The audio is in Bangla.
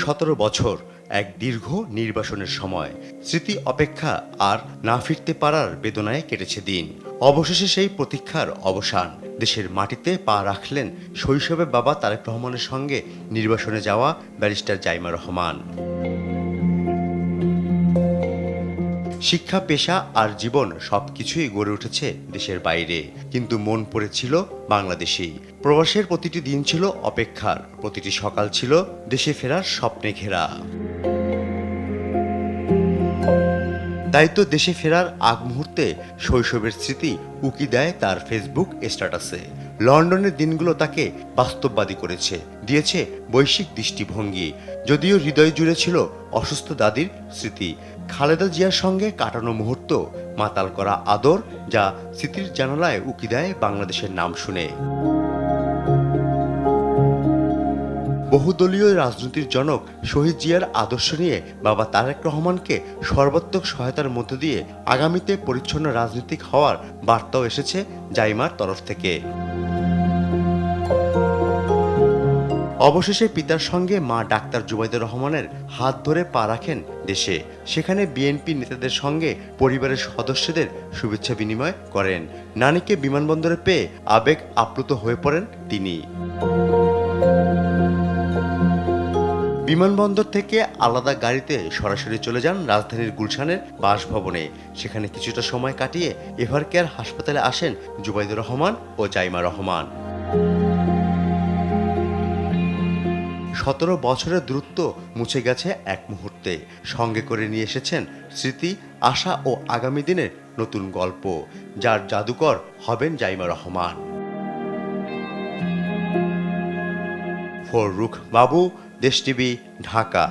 17 বছর এক দীর্ঘ নির্বাসনের সময়, স্মৃতি অপেক্ষা আর না ফিরতে পারার বেদনায় কেটেছে দিন। অবশেষে সেই প্রতীক্ষার অবসান। দেশের মাটিতে পা রাখলেন শৈশবে বাবা তারেক রহমানের সঙ্গে নির্বাসনে যাওয়া ব্যারিস্টার জাইমা রহমান। শিক্ষা, পেশা আর জীবন সবকিছুই গড়ে উঠেছে দেশের বাইরে, কিন্তু মন পড়েছিল বাংলাদেশেই। প্রবাসের প্রতিটি দিন ছিল অপেক্ষার, প্রতিটি সকাল ছিল দেশে ফেরার স্বপ্নে ঘেরা। তাই তো দেশে ফেরার আগ মুহূর্তে শৈশবের স্মৃতি উকি দেয় তার ফেসবুক স্ট্যাটাসে। লন্ডনের দিনগুলো তাকে বাস্তববাদী করেছে, দিয়েছে বৈশ্বিক দৃষ্টিভঙ্গি। যদিও হৃদয় জুড়ে ছিল অসুস্থ দাদির স্মৃতি, খালেদা জিয়ার সঙ্গে কাটানো মুহূর্ত, মাতাল করা আদর, যা স্মৃতির জানালায় উকি দেয় বাংলাদেশের নাম শুনে। বহুদলীয় রাজনীতির জনক শহীদ জিয়ার আদর্শ নিয়ে বাবা তারেক রহমানকে সর্বাত্মক সহায়তার মধ্য দিয়ে আগামীতে পরিচ্ছন্ন রাজনীতিক হওয়ার বার্তাও এসেছে জাইমার তরফ থেকে। অবশেষে পিতার সঙ্গে মা ডাক্তার জুবাইদা রহমানের হাত ধরে পা রাখেন দেশে। সেখানে বিএনপি নেতাদের সঙ্গে পরিবারের সদস্যদের শুভেচ্ছা বিনিময় করেন। নানিকে বিমানবন্দরে পেয়ে আবেগ আপ্লুত হয়ে পড়েন তিনি। বিমানবন্দর থেকে আলাদা গাড়িতে সরাসরি চলে যান রাজধানীর গুলশানের বাসভবনে। সেখানে কিছুটা সময় কাটিয়ে এভারকেয়ার হাসপাতালে আসেন জুবাইদুর রহমান ও জাইমা রহমান। 17 বছরের দূরত্ব মুছে গেছে এক মুহূর্তে। সঙ্গে করে নিয়ে এসেছেন স্মৃতি, আশা ও আগামী দিনের নতুন গল্প, যার জাদুকর হবেন জাইমা রহমান। ফররুখ বাবু, দেশ টিভি, ঢাকা।